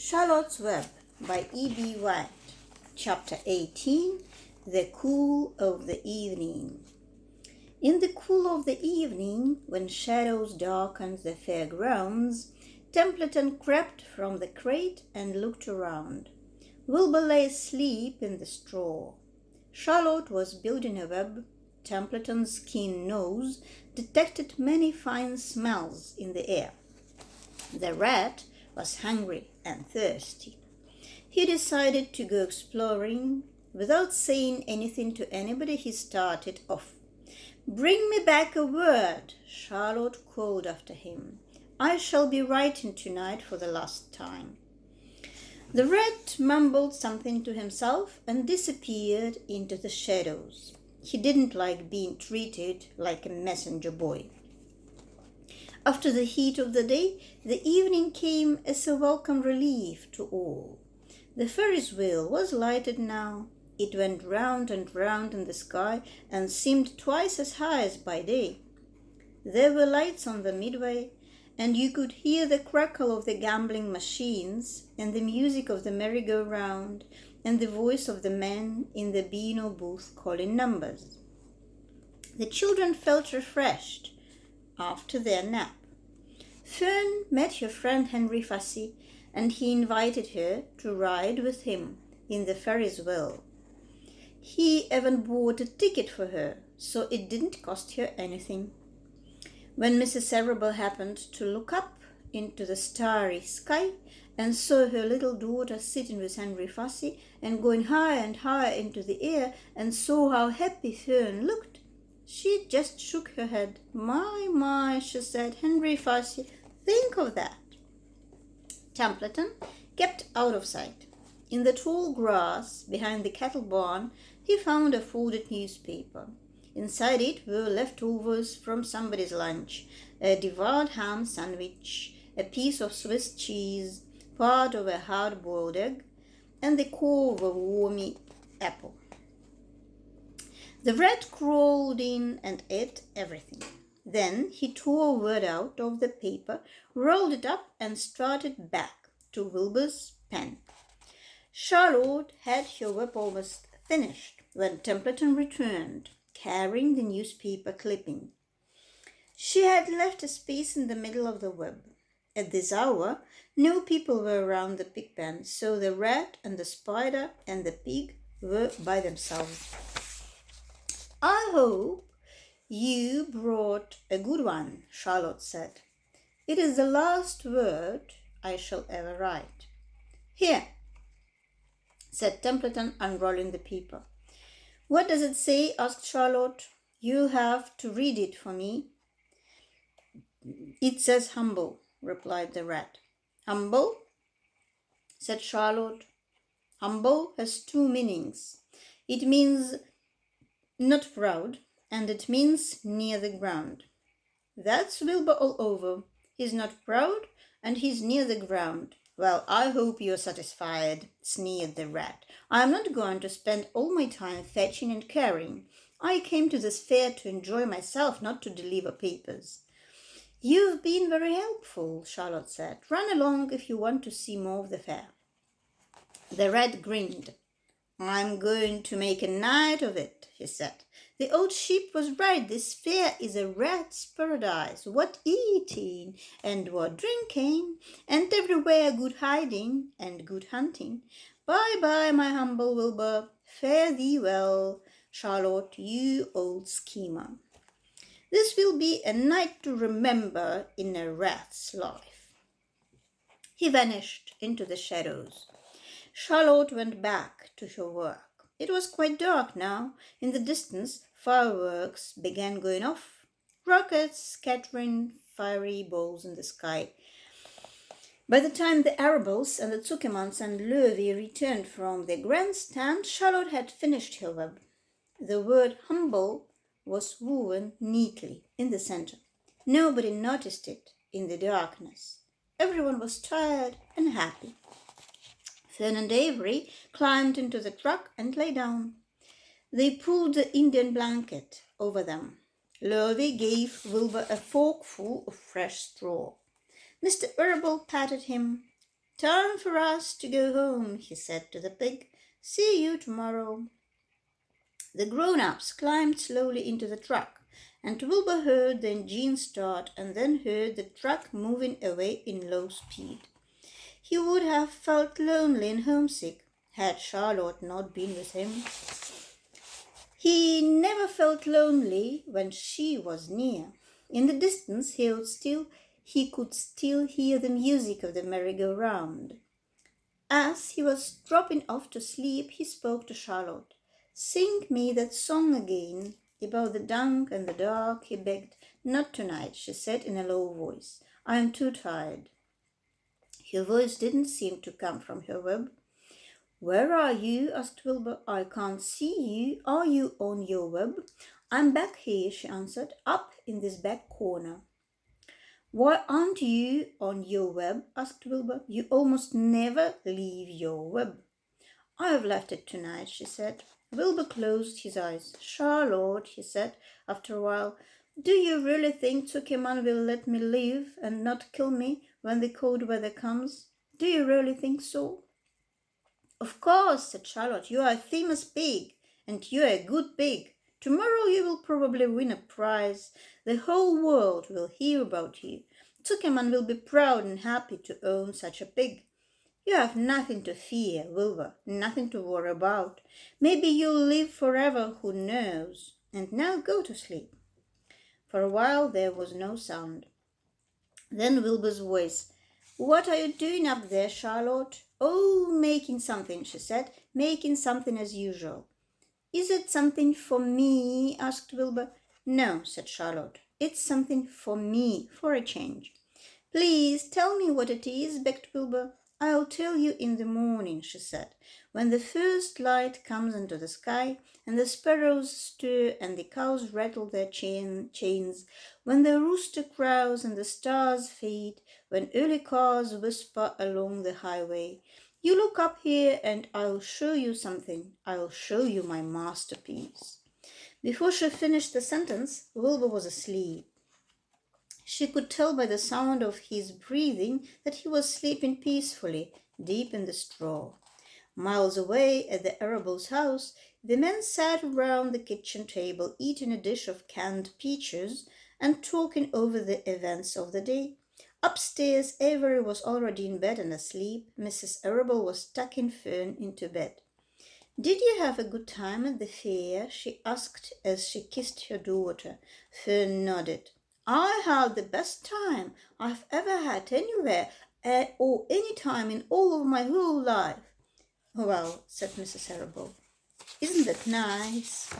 Charlotte's Web by E.B. White. Chapter 18. The Cool of the Evening. In the cool of the evening, when shadows darkened the fair grounds, Templeton crept from the crate and looked around. Wilbur lay asleep in the straw. Charlotte was building a web. Templeton's keen nose detected many fine smells in the air. The rat was hungry and thirsty. He decided to go exploring. Without saying anything to anybody, he started off. "Bring me back a word," Charlotte called after him. "I shall be writing tonight for the last time." The rat mumbled something to himself and disappeared into the shadows. He didn't like being treated like a messenger boy. After the heat of the day, the evening came as a welcome relief to all. The Ferris wheel was lighted now. It went round and round in the sky and seemed twice as high as by day. There were lights on the midway, and you could hear the crackle of the gambling machines and the music of the merry-go-round and the voice of the man in the Beano booth calling numbers. The children felt refreshed after their nap. Fern met her friend Henry Fussy, and he invited her to ride with him in the Ferris wheel. He even bought a ticket for her, so it didn't cost her anything. When Mrs. Arable happened to look up into the starry sky and saw her little daughter sitting with Henry Fussy and going higher and higher into the air, and saw how happy Fern looked, she just shook her head. My, she said, "Henry Fussy, think of that." Templeton kept out of sight. In the tall grass behind the cattle barn, he found a folded newspaper. Inside it were leftovers from somebody's lunch, a devoured ham sandwich, a piece of Swiss cheese, part of a hard-boiled egg, and the core of a wormy apple. The rat crawled in and ate everything. Then he tore a word out of the paper, rolled it up, and started back to Wilbur's pen. Charlotte had her web almost finished when Templeton returned, carrying the newspaper clipping. She had left a space in the middle of the web. At this hour, no people were around the pig pen, so the rat and the spider and the pig were by themselves. "I hope you brought a good one," Charlotte said. "It is the last word I shall ever write." "Here," said Templeton, unrolling the paper. "What does it say?" asked Charlotte. "You'll have to read it for me." "It says humble," replied the rat. "Humble?" said Charlotte. "Humble has two meanings. It means not proud, and it means near the ground." "That's Wilbur all over. He's not proud, and he's near the ground." "Well, I hope you're satisfied," sneered the rat. "I'm not going to spend all my time fetching and carrying. I came to this fair to enjoy myself, not to deliver papers." "You've been very helpful," Charlotte said. "Run along if you want to see more of the fair." The rat grinned. "I'm going to make a night of it," he said. "The old sheep was right. This fair is a rat's paradise. What eating and what drinking, and everywhere good hiding and good hunting. Bye-bye, my humble Wilbur. Fare thee well, Charlotte, you old schemer. This will be a night to remember in a rat's life." He vanished into the shadows. Charlotte went back to her work. It was quite dark now. In the distance, fireworks began going off, rockets scattering fiery balls in the sky. By the time the Arables and the Zuckermans and Löwy returned from their grandstand, Charlotte had finished her web. The word humble was woven neatly in the center. Nobody noticed it in the darkness. Everyone was tired and happy. Fern and Avery climbed into the truck and lay down. They pulled the Indian blanket over them. Löwy gave Wilbur a forkful of fresh straw. Mr. Arable patted him. Time for us to go home, he said to the pig. See you tomorrow. The grown-ups climbed slowly into the truck, and Wilbur heard the engine start and then heard the truck moving away in low speed. He would have felt lonely and homesick had Charlotte not been with him. He never felt lonely when she was near. In the distance he could still hear the music of the merry-go-round. As he was dropping off to sleep, he spoke to Charlotte. Sing me that song again about the dunk and the dark, he begged. Not tonight, she said in a low voice. I am too tired. Her voice didn't seem to come from her web. Where are you? Asked Wilbur. I can't see you. Are you on your web? I'm back here, she answered, up in this back corner. Why aren't you on your web? Asked Wilbur. You almost never leave your web. I have left it tonight, she said. Wilbur closed his eyes. Charlotte, he said after a while, do you really think Tukeman will let me live and not kill me when the cold weather comes? Do you really think so? Of course, said Charlotte. You are a famous pig, and you are a good pig. Tomorrow you will probably win a prize. The whole world will hear about you. Tukeman will be proud and happy to own such a pig. You have nothing to fear, Wilbur, nothing to worry about. Maybe you'll live forever, who knows? And now go to sleep. For a while there was no sound. Then Wilbur's voice. What are you doing up there, Charlotte? Oh, making something, she said, making something as usual. Is it something for me? Asked Wilbur. No, said Charlotte. It's something for me, for a change. Please tell me what it is, begged Wilbur. I'll tell you in the morning, she said, when the first light comes into the sky and the sparrows stir and the cows rattle their chains, when the rooster crows and the stars fade, when early cars whisper along the highway. You look up here and I'll show you something. I'll show you my masterpiece. Before she finished the sentence, Wilbur was asleep. She could tell by the sound of his breathing that he was sleeping peacefully, deep in the straw. Miles away at the arable's house, the men sat around the kitchen table eating a dish of canned peaches and talking over the events of the day. Upstairs, Avery was already in bed and asleep. Mrs. Arable was tucking Fern into bed. Did you have a good time at the fair? She asked as she kissed her daughter. Fern nodded. I had the best time I've ever had anywhere or any time in all of my whole life. Well, said Mrs. Arable, isn't that nice?